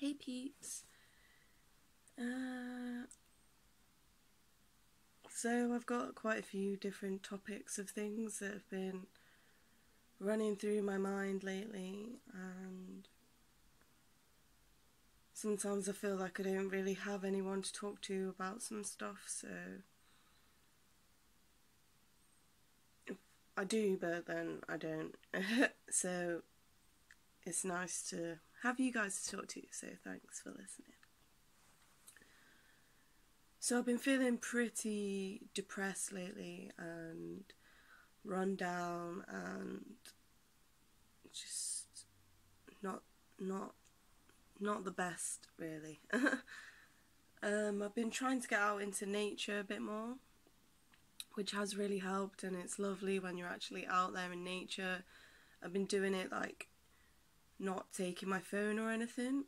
Hey peeps. So I've got quite a few different topics of things that have been running through my mind lately, and sometimes I feel like I don't really have anyone to talk to about some stuff, so I do, but then I don't. So it's nice to have you guys to talk to, so thanks for listening. So I've been feeling pretty depressed lately and run down and just not the best, really. I've been trying to get out into nature a bit more, which has really helped, and it's lovely when you're actually out there in nature. I've been doing it like not taking my phone or anything,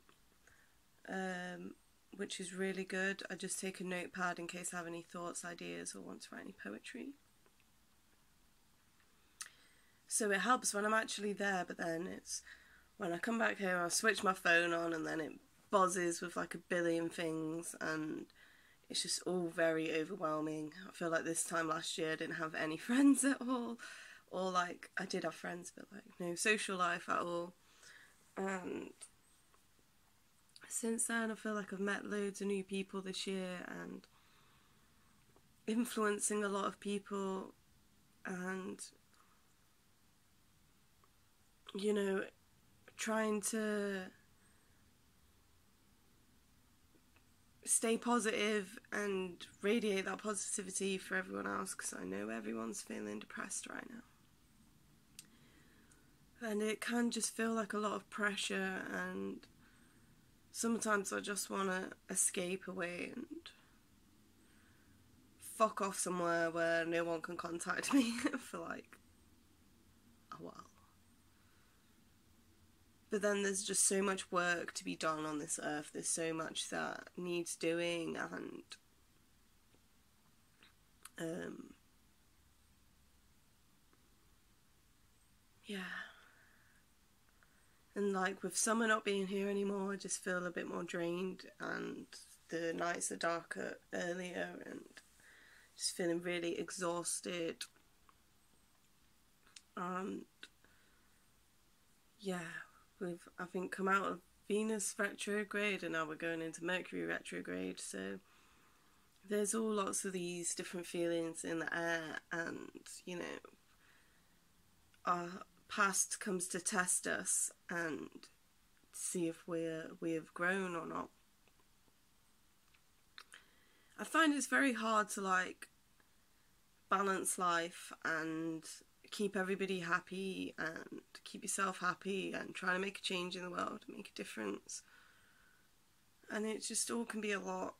which is really good. I just take a notepad in case I have any thoughts, ideas, or want to write any poetry. So it helps when I'm actually there, but then it's when I come back home, I switch my phone on and then it buzzes with like a billion things, and it's just all very overwhelming. I feel like this time last year I didn't have any friends at all, or like I did have friends but like no social life at all. And since then I feel like I've met loads of new people this year and influencing a lot of people, and you know, trying to stay positive and radiate that positivity for everyone else, because I know everyone's feeling depressed right now. And it can just feel like a lot of pressure, and sometimes I just want to escape away and fuck off somewhere where no one can contact me for like a while. But then there's just so much work to be done on this earth. There's so much that needs doing, and yeah. And like with summer not being here anymore, I just feel a bit more drained, and the nights are darker earlier, and just feeling really exhausted. And yeah, we've, I think, come out of Venus retrograde and now we're going into Mercury retrograde, so there's all lots of these different feelings in the air, and you know, our past comes to test us and see if we have grown or not. I find it's very hard to like balance life and keep everybody happy and keep yourself happy and try to make a change in the world, make a difference. And it just all can be a lot.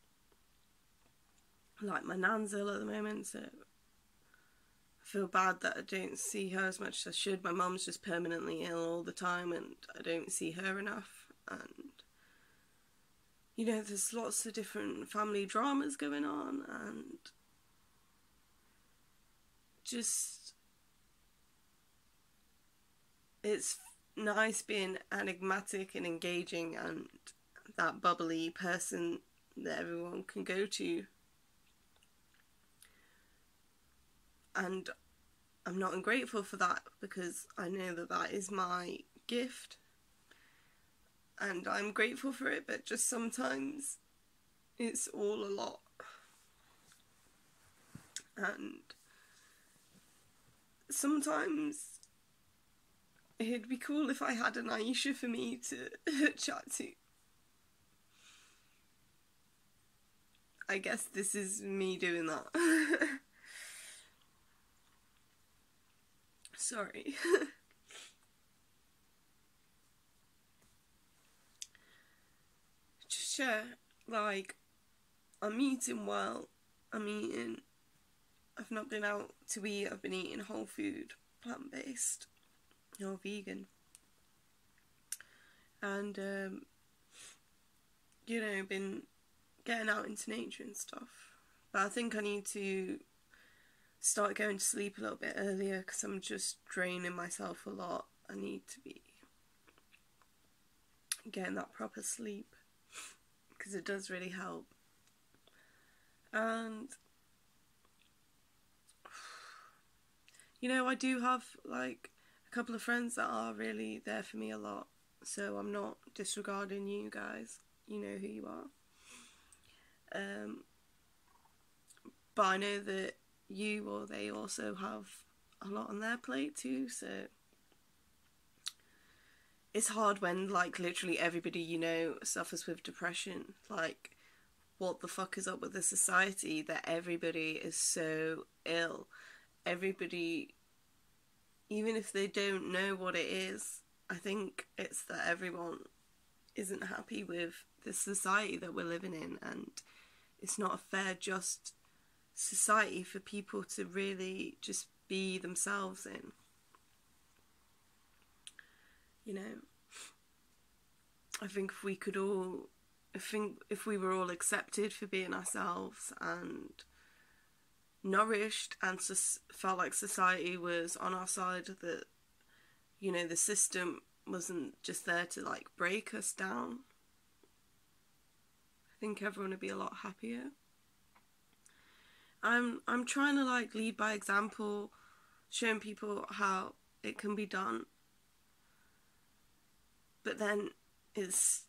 Like my nan's ill at the moment, so I feel bad that I don't see her as much as I should. My mum's just permanently ill all the time and I don't see her enough. And you know, there's lots of different family dramas going on, and just it's nice being enigmatic and engaging and that bubbly person that everyone can go to. And I'm not ungrateful for that, because I know that that is my gift and I'm grateful for it, but just sometimes it's all a lot. And sometimes it'd be cool if I had an Aisha for me to chat to. I guess this is me doing that. Sorry. Just share, like, I'm eating well. I've not been out to eat, I've been eating whole food, plant-based, or vegan. And, you know, been getting out into nature and stuff. But I think I need to start going to sleep a little bit earlier, because I'm just draining myself a lot. I need to be getting that proper sleep. because it does really help. And you know, I do have like a couple of friends that are really there for me a lot, so I'm not disregarding you guys. You know who you are. But I know that you or they also have a lot on their plate too, so it's hard when like literally everybody you know suffers with depression. Like, what the fuck is up with the society that everybody is so ill? Everybody, even if they don't know what it is, I think it's that everyone isn't happy with the society that we're living in, and it's not a fair, just society for people to really just be themselves in. You know, I think if we were all accepted for being ourselves and nourished and felt like society was on our side, that, you know, the system wasn't just there to like break us down, I think everyone would be a lot happier. I'm trying to like lead by example, showing people how it can be done, but then it's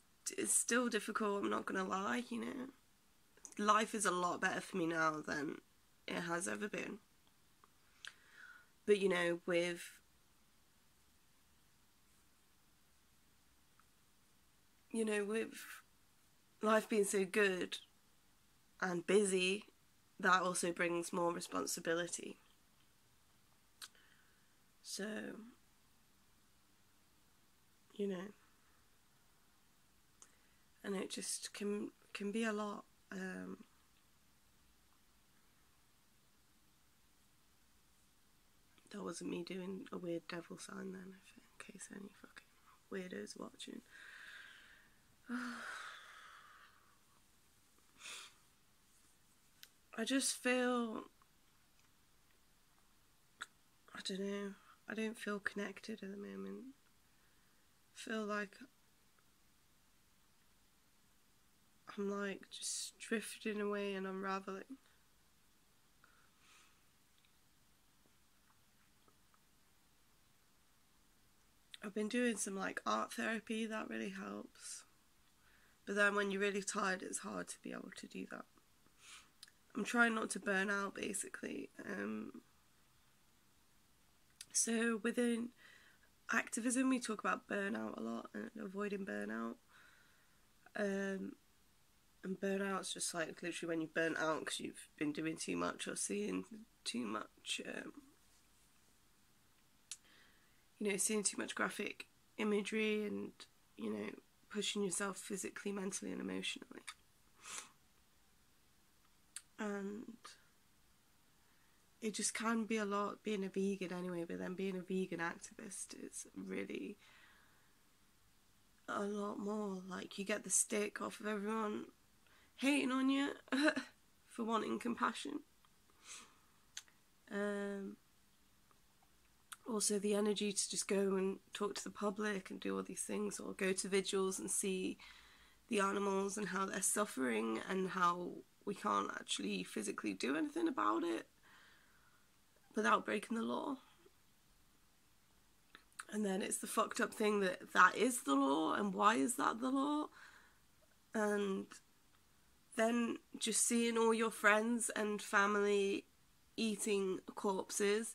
still difficult, I'm not gonna lie. You know, life is a lot better for me now than it has ever been. But you know, with life being so good and busy, that also brings more responsibility. So, you know, and it just can be a lot. That wasn't me doing a weird devil sign then, in case any fucking weirdos watching. I just feel, I don't know, I don't feel connected at the moment. I feel like I'm like just drifting away and unraveling. I've been doing some like art therapy, that really helps. But then when you're really tired, it's hard to be able to do that. I'm trying not to burn out, basically. So within activism, we talk about burnout a lot and avoiding burnout. And burnout's just like literally when you burn out because you've been doing too much or seeing too much, seeing too much graphic imagery and, you know, pushing yourself physically, mentally and emotionally. And it just can be a lot being a vegan anyway, but then being a vegan activist is really a lot more. Like, you get the stick off of everyone hating on you for wanting compassion. Also the energy to just go and talk to the public and do all these things, or go to vigils and see the animals and how they're suffering and how we can't actually physically do anything about it without breaking the law. And then it's the fucked up thing that is the law, and why is that the law? And then just seeing all your friends and family eating corpses,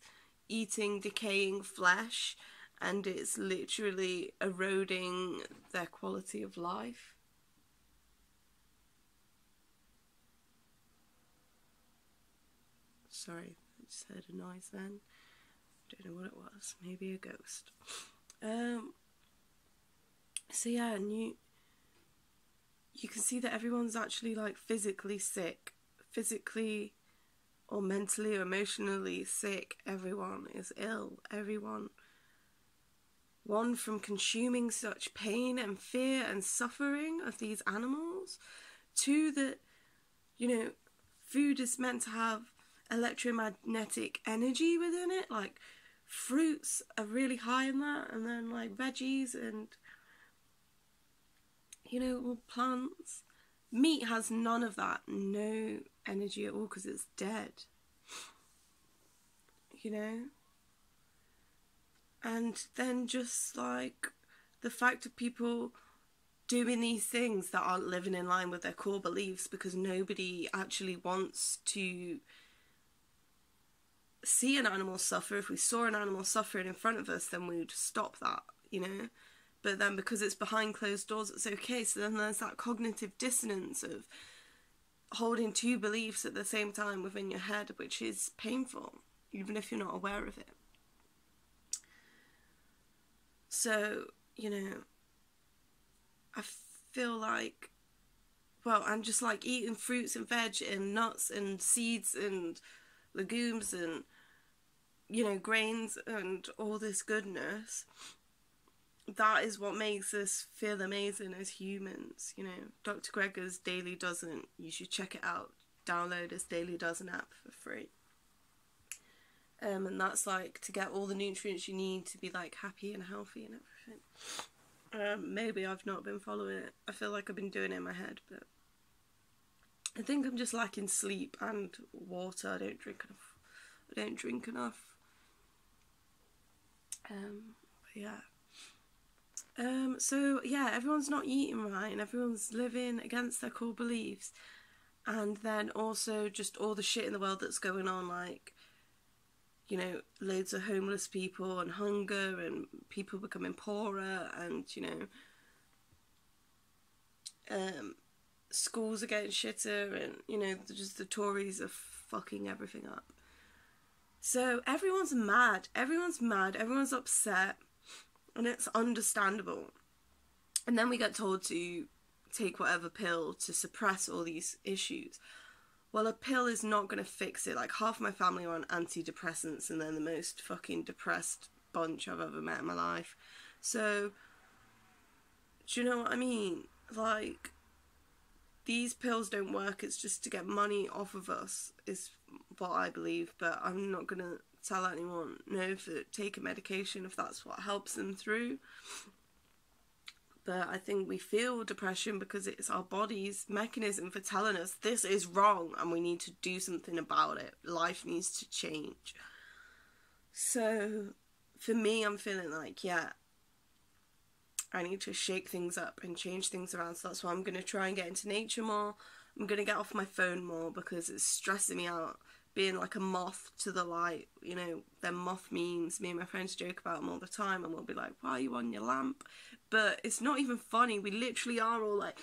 eating decaying flesh, and it's literally eroding their quality of life. Sorry, I just heard a noise then. Don't know what it was. Maybe a ghost. So yeah, and you can see that everyone's actually like physically sick. Physically or mentally or emotionally sick. Everyone is ill. Everyone. One, from consuming such pain and fear and suffering of these animals. Two, that, you know, food is meant to have electromagnetic energy within it. Like, fruits are really high in that, and then like veggies and, you know, all plants. Meat has none of that, no energy at all, because it's dead, you know? And then just like the fact of people doing these things that aren't living in line with their core beliefs, because nobody actually wants to see an animal suffer. If we saw an animal suffering in front of us, then we would stop that, you know? But then because it's behind closed doors, it's okay. So then there's that cognitive dissonance of holding two beliefs at the same time within your head, which is painful, even if you're not aware of it. So, you know, I feel like, well, I'm just like eating fruits and veg and nuts and seeds and legumes and, you know, grains and all this goodness. That is what makes us feel amazing as humans, you know. Dr. Greger's Daily Dozen, you should check it out. Download his Daily Dozen app for free. And that's like to get all the nutrients you need to be like happy and healthy and everything. Maybe I've not been following it. I feel like I've been doing it in my head, but I think I'm just lacking sleep and water. I don't drink enough. But yeah. So yeah, everyone's not eating right and everyone's living against their core beliefs. And then also just all the shit in the world that's going on, like, you know, loads of homeless people and hunger and people becoming poorer and, you know, schools are getting shitter and, you know, just the Tories are fucking everything up. So everyone's mad, everyone's upset, and it's understandable. And then we get told to take whatever pill to suppress all these issues. Well, a pill is not going to fix it. Like, half my family are on antidepressants and they're the most fucking depressed bunch I've ever met in my life. So, do you know what I mean? Like, these pills don't work. It's just to get money off of us, is what I believe. But I'm not going to tell anyone no for taking medication if that's what helps them through. But I think we feel depression because it's our body's mechanism for telling us this is wrong and we need to do something about it. Life needs to change. So for me, I'm feeling like, yeah, I need to shake things up and change things around. So that's why I'm going to try and get into nature more. I'm going to get off my phone more because it's stressing me out. Being like a moth to the light, you know, them moth memes, me and my friends joke about them all the time, and we'll be like, why are you on your lamp? But it's not even funny. We literally are all like,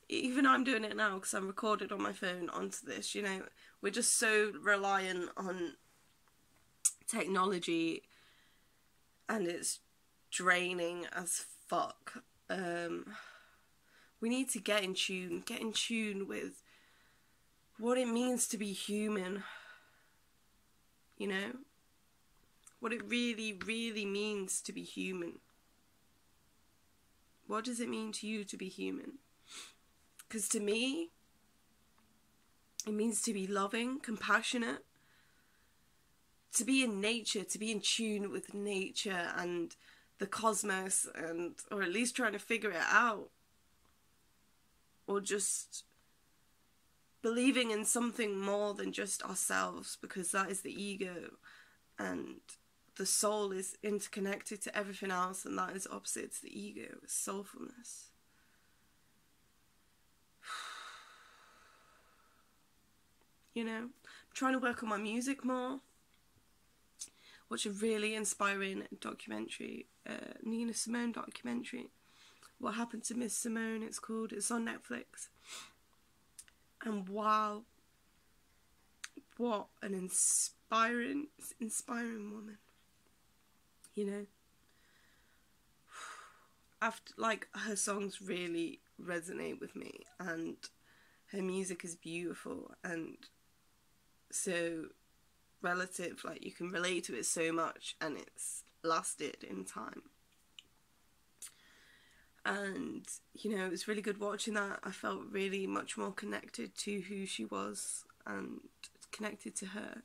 even I'm doing it now because I'm recorded on my phone onto this, you know. We're just so reliant on technology and it's draining as fuck. We need to get in tune with what it means to be human, you know? What it really, really means to be human. What does it mean to you to be human? Because to me, it means to be loving, compassionate, to be in nature, to be in tune with nature and the cosmos, and or at least trying to figure it out. Or just believing in something more than just ourselves, because that is the ego, and the soul is interconnected to everything else, and that is opposite to the ego, it's soulfulness. You know, I'm trying to work on my music more. Watch a really inspiring documentary, Nina Simone documentary. What Happened to Miss Simone, it's called. It's on Netflix. And wow, what an inspiring woman, you know. After, like, her songs really resonate with me, and her music is beautiful, and so relative, like, you can relate to it so much, and it's lasted in time. And, you know, it was really good watching that. I felt really much more connected to who she was and connected to her.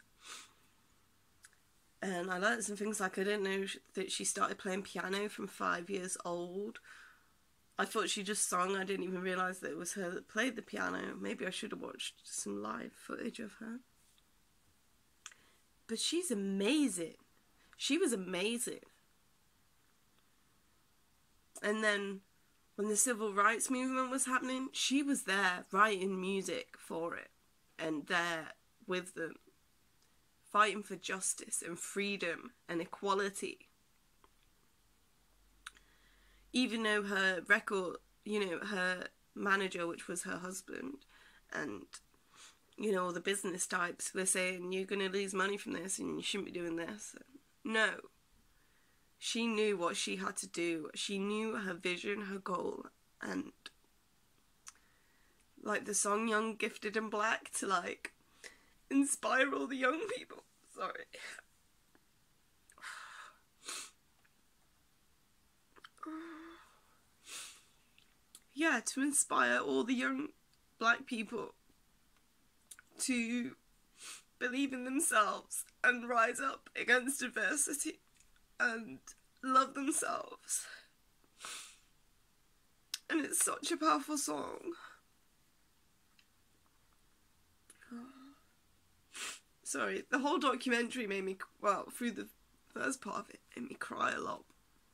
And I learned some things, like I didn't know that she started playing piano from 5 years old. I thought she just sang. I didn't even realise that it was her that played the piano. Maybe I should have watched some live footage of her. But she's amazing. She was amazing. And then when the civil rights movement was happening, she was there writing music for it. And there with them, fighting for justice and freedom and equality. Even though her record, her manager, which was her husband, and, all the business types were saying, you're going to lose money from this and you shouldn't be doing this. No. She knew what she had to do. She knew her vision, her goal, and like the song Young, Gifted and Black to like inspire all the young people. Sorry. Yeah, to inspire all the young black people to believe in themselves and rise up against adversity and love themselves. And it's such a powerful song. Sorry, the whole documentary made me, through the first part of it, made me cry a lot.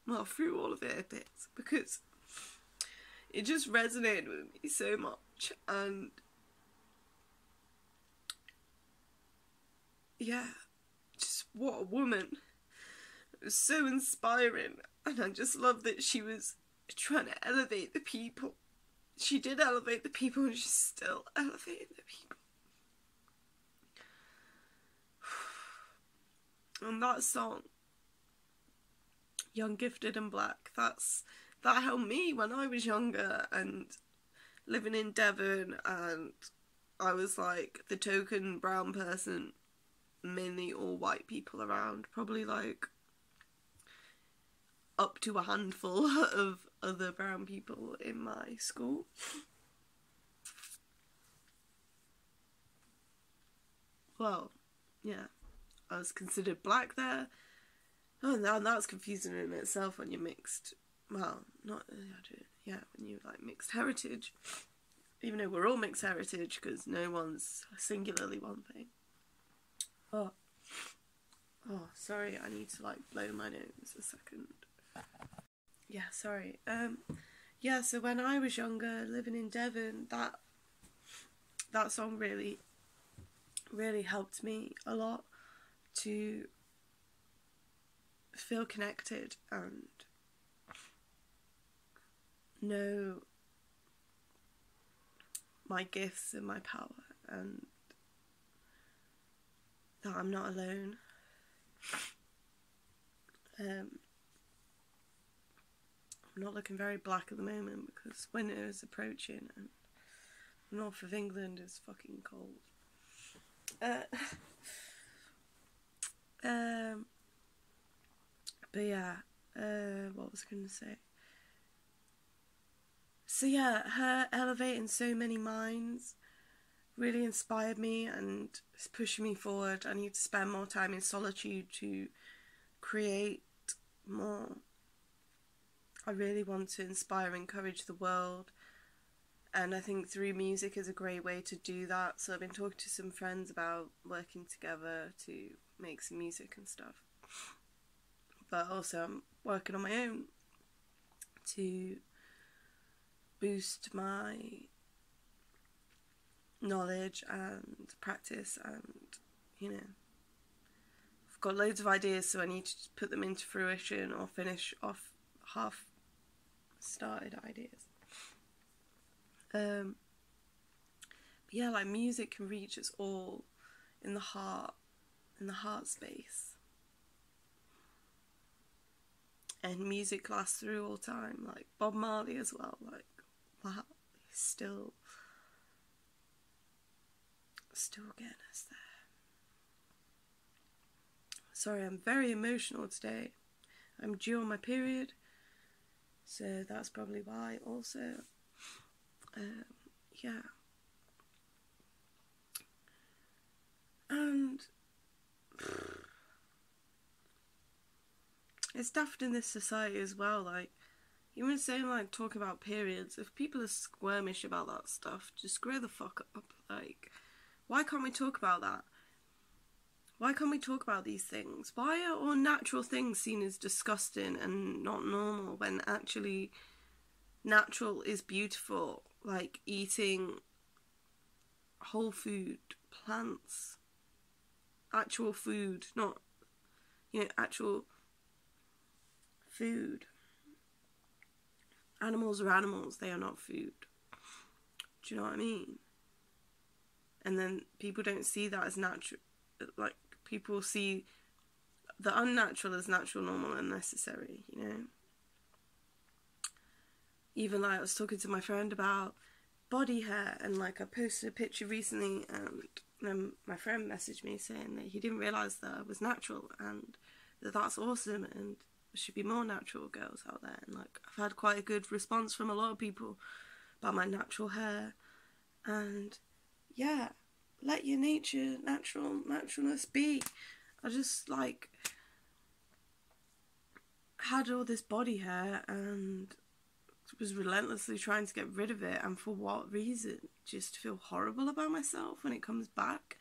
Well, through all of it a bit, because it just resonated with me so much. And yeah, just what a woman. It was so inspiring, and I just love that she was trying to elevate the people. She did elevate the people, and she's still elevating the people. And that song, Young, Gifted and Black, that helped me when I was younger and living in Devon, and I was like the token brown person, mainly all white people around, probably like up to a handful of other brown people in my school. Well, yeah, I was considered black there. Oh, and that's confusing in itself when you're mixed. Well, not, yeah, when you're like mixed heritage. Even though we're all mixed heritage, because no one's singularly one thing. Oh, sorry, I need to like blow my nose a second. Yeah, sorry. Yeah, so when I was younger, living in Devon, that song really, really helped me a lot to feel connected and know my gifts and my power, and that I'm not alone. I'm not looking very black at the moment because winter is approaching and the north of England is fucking cold. But yeah, what was I going to say? So yeah, her elevating so many minds really inspired me and is pushing me forward. I need to spend more time in solitude to create more. I really want to inspire and encourage the world, and I think through music is a great way to do that. So I've been talking to some friends about working together to make some music and stuff, but also I'm working on my own to boost my knowledge and practice, and I've got loads of ideas, so I need to put them into fruition or finish off half started ideas. But yeah, like music can reach us all in the heart space, and music lasts through all time. Like Bob Marley as well, like wow, he's still getting us there. Sorry, I'm very emotional today. I'm due on my period, so that's probably why also. Yeah. And it's daft in this society as well, like, Even saying, like, talking about periods, if people are squirmish about that stuff, just grow the fuck up. Like, why can't we talk about that? Why can't we talk about these things? Why are all natural things seen as disgusting and not normal when actually natural is beautiful? Like eating whole food, plants, actual food, not, actual food. Animals are animals, they are not food. Do you know what I mean? And then people don't see that as natural. Like, people see the unnatural as natural, normal, and necessary, Even, like, I was talking to my friend about body hair, and, like, I posted a picture recently, and then my friend messaged me saying that he didn't realise that I was natural, and that's awesome, and there should be more natural girls out there. And, like, I've had quite a good response from a lot of people about my natural hair, and yeah, let your naturalness be. I just, like, had all this body hair and was relentlessly trying to get rid of it, and for what reason? Just to feel horrible about myself when it comes back?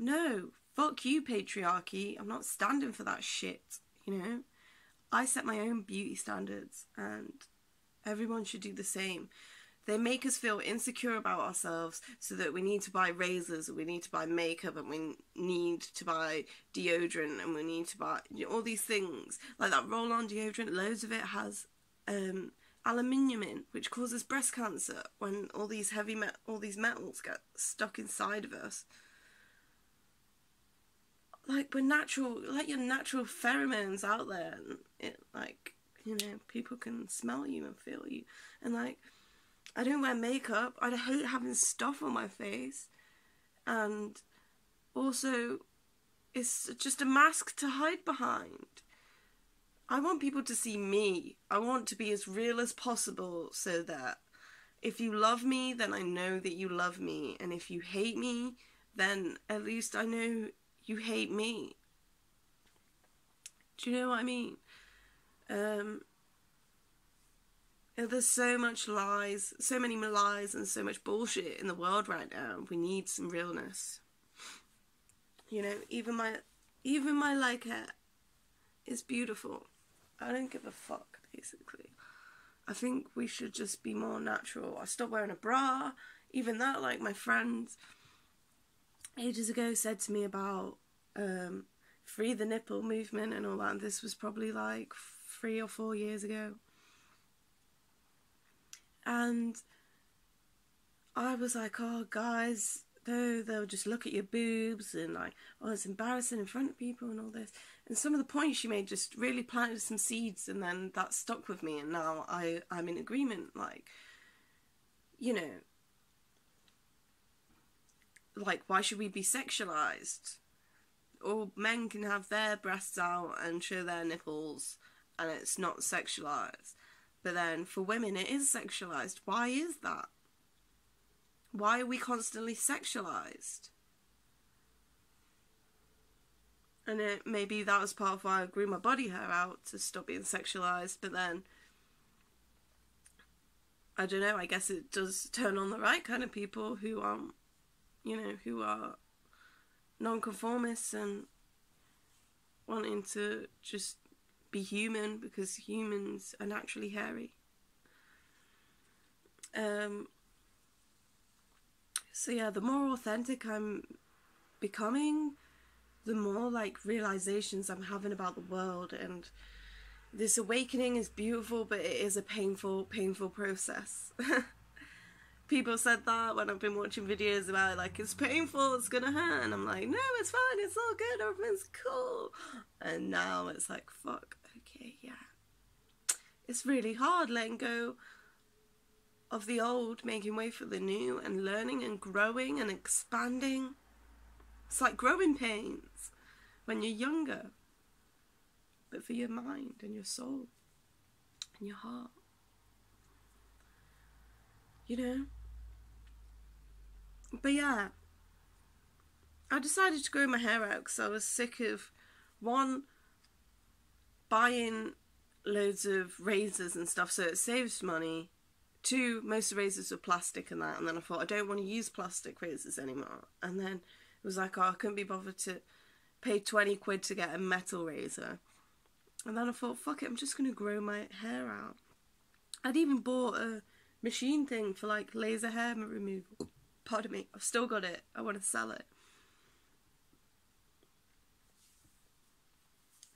No, fuck you, patriarchy. I'm not standing for that shit, I set my own beauty standards, and everyone should do the same. They make us feel insecure about ourselves so that we need to buy razors, and we need to buy makeup, and we need to buy deodorant, and we need to buy all these things. Like that roll-on deodorant, loads of it has aluminium in, which causes breast cancer when all these metals get stuck inside of us. Like, we're natural. Let your natural pheromones out there, and it, like, people can smell you and feel you. And, like, I don't wear makeup. I hate having stuff on my face. And also, it's just a mask to hide behind. I want people to see me. I want to be as real as possible, so that if you love me, then I know that you love me. And if you hate me, then at least I know you hate me. Do you know what I mean? There's so much lies, so many lies, and so much bullshit in the world right now. We need some realness. Even my leg hair is beautiful. I don't give a fuck, basically. I think we should just be more natural. I stopped wearing a bra. Even that, like, my friend ages ago said to me about free the nipple movement and all that. And this was probably like 3 or 4 years ago. And I was like, oh, guys, they'll just look at your boobs, and like, oh, it's embarrassing in front of people and all this. And some of the points she made just really planted some seeds, and then that stuck with me, and now I'm in agreement. Like, like, why should we be sexualized? All men can have their breasts out and show their nipples, and it's not sexualized. But then for women it is sexualized. Why is that? Why are we constantly sexualized? And maybe that was part of why I grew my body hair out, to stop being sexualized. But then, I don't know, I guess it does turn on the right kind of people who aren't, who are nonconformists and wanting to just be human, because humans are naturally hairy. So yeah, the more authentic I'm becoming, the more, like, realizations I'm having about the world. And this awakening is beautiful, but it is a painful process. People said that when I've been watching videos about it, like, it's painful, it's gonna hurt, and I'm like, no, it's fine, it's all good, everything's cool. And now it's like, fuck, okay, yeah. It's really hard letting go of the old, making way for the new, and learning and growing and expanding. It's like growing pains when you're younger, but for your mind and your soul and your heart. But yeah, I decided to grow my hair out because I was sick of, one, buying loads of razors and stuff, so it saves money. 2, most of the razors were plastic and that, and then I thought I don't want to use plastic razors anymore. And then it was like, oh, I couldn't be bothered to pay 20 quid to get a metal razor. And then I thought, fuck it, I'm just going to grow my hair out. I'd even bought a machine thing for like laser hair removal. Pardon me, I've still got it. I want to sell it.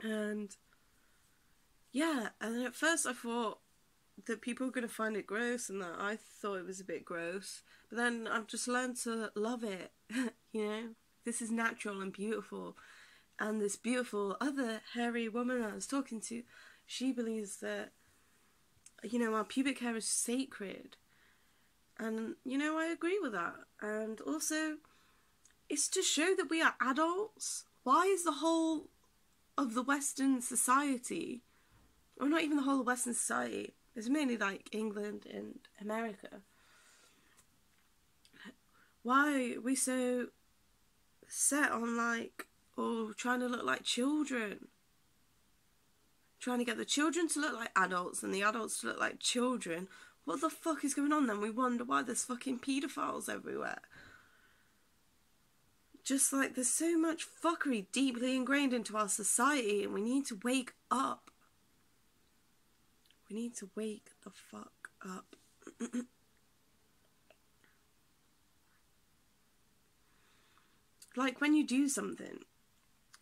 And yeah, and then at first I thought that people were going to find it gross, and that I thought it was a bit gross. But then I've just learned to love it. You know, this is natural and beautiful. And this beautiful other hairy woman I was talking to, she believes that, you know, our pubic hair is sacred. And, you know, I agree with that. And also, it's to show that we are adults. Why is the whole of the Western society, or not even the whole of Western society, it's mainly like England and America, why are we so set on like, or trying to look like children? Trying to get the children to look like adults and the adults to look like children. What the fuck is going on then? We wonder why there's fucking paedophiles everywhere. Just like there's so much fuckery deeply ingrained into our society, and we need to wake up. We need to wake the fuck up. Like when you do something,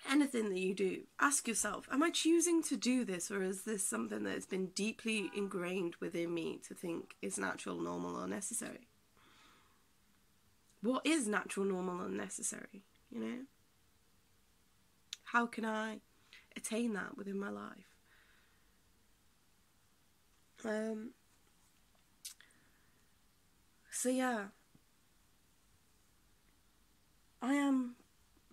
anything that you do, ask yourself, am I choosing to do this, or is this something that has been deeply ingrained within me to think is natural, normal, or necessary? What is natural, normal, and necessary, you know? How can I attain that within my life? So yeah, I am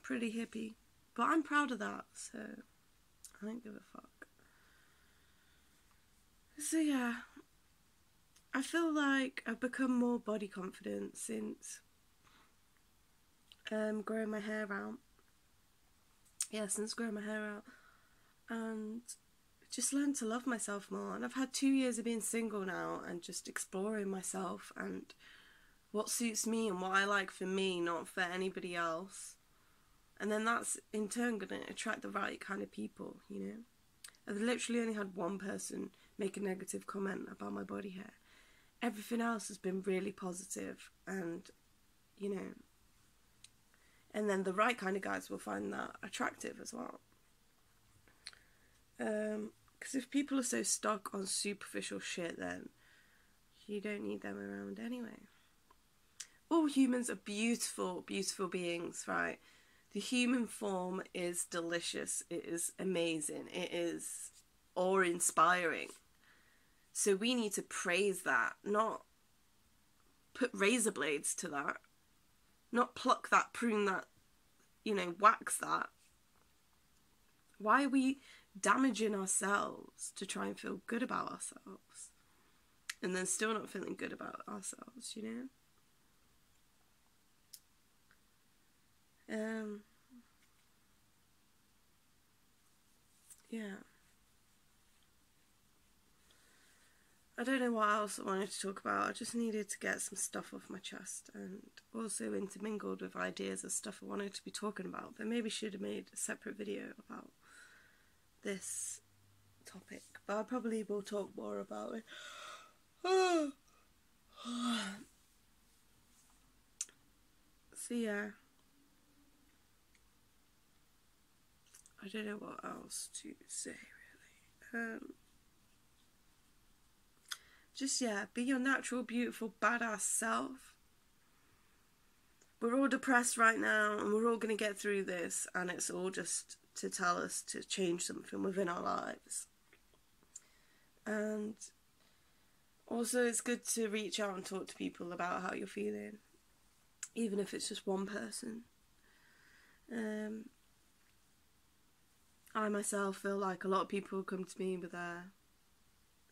pretty hippie, but I'm proud of that, so I don't give a fuck. So yeah, I feel like I've become more body confident since growing my hair out. Yeah, since growing my hair out, and just learned to love myself more. And I've had 2 years of being single now and just exploring myself and what suits me and what I like for me, not for anybody else. And then that's in turn going to attract the right kind of people, you know. I've literally only had one person make a negative comment about my body hair. Everything else has been really positive, and, you know, and then the right kind of guys will find that attractive as well. Because if people are so stuck on superficial shit, then you don't need them around anyway. All humans are beautiful, beautiful beings, right? The human form is delicious. It is amazing. It is awe-inspiring. So we need to praise that, not put razor blades to that, not pluck that, prune that, you know, wax that. Why are we damaging ourselves to try and feel good about ourselves, and then still not feeling good about ourselves, you know? Yeah. I don't know what else I wanted to talk about. I just needed to get some stuff off my chest, and also intermingled with ideas of stuff I wanted to be talking about, but maybe should have made a separate video about this topic, but I probably will talk more about it. So yeah, I don't know what else to say really. Just yeah, be your natural, beautiful, badass self. We're all depressed right now, and we're all going to get through this, and it's all just to tell us to change something within our lives. And also it's good to reach out and talk to people about how you're feeling, even if it's just one person. I myself feel like a lot of people come to me with their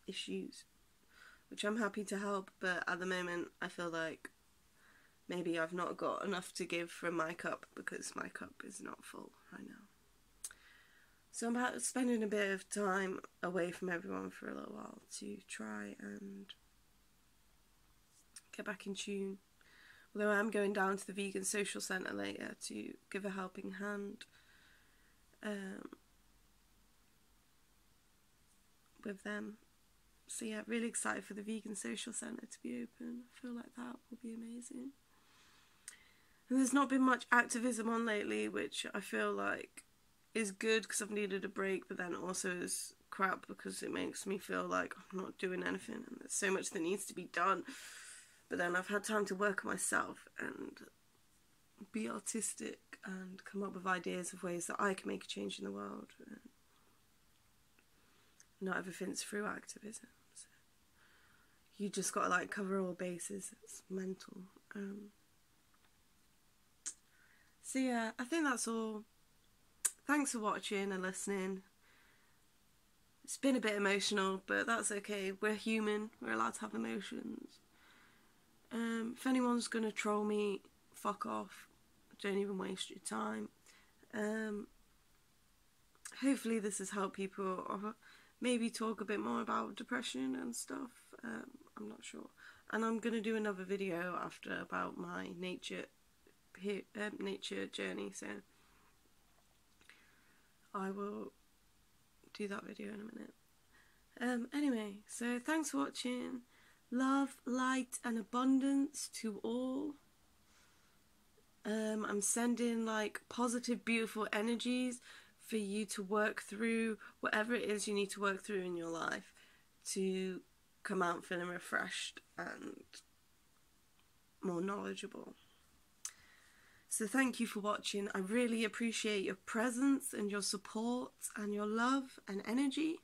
issues, which I'm happy to help, but at the moment I feel like maybe I've not got enough to give from my cup, because my cup is not full right now. So I'm about spending a bit of time away from everyone for a little while to try and get back in tune. Although I'm going down to the Vegan Social Centre later to give a helping hand with them. So yeah, really excited for the Vegan Social Centre to be open. I feel like that will be amazing. And there's not been much activism on lately, which I feel like is good because I've needed a break, but then also is crap because it makes me feel like I'm not doing anything and there's so much that needs to be done. But then I've had time to work on myself and be artistic and come up with ideas of ways that I can make a change in the world. Not everything's through activism. So you just got to like cover all bases. It's mental. So yeah, I think that's all. Thanks for watching and listening. It's been a bit emotional, but that's okay. We're human. We're allowed to have emotions. If anyone's going to troll me, fuck off. Don't even waste your time. Hopefully this has helped people, or maybe talk a bit more about depression and stuff. I'm not sure. And I'm going to do another video after about my nature journey, so I will do that video in a minute. Anyway, so thanks for watching. Love, light and abundance to all. I'm sending like positive, beautiful energies for you to work through whatever it is you need to work through in your life to come out feeling refreshed and more knowledgeable. So thank you for watching. I really appreciate your presence and your support and your love and energy.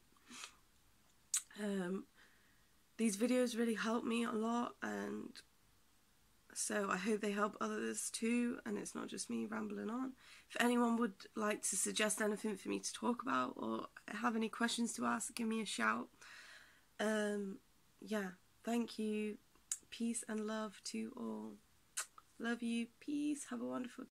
These videos really help me a lot, and so I hope they help others too, and it's not just me rambling on. If anyone would like to suggest anything for me to talk about or have any questions to ask, give me a shout. Yeah, thank you. Peace and love to all. Love you. Peace. Have a wonderful day.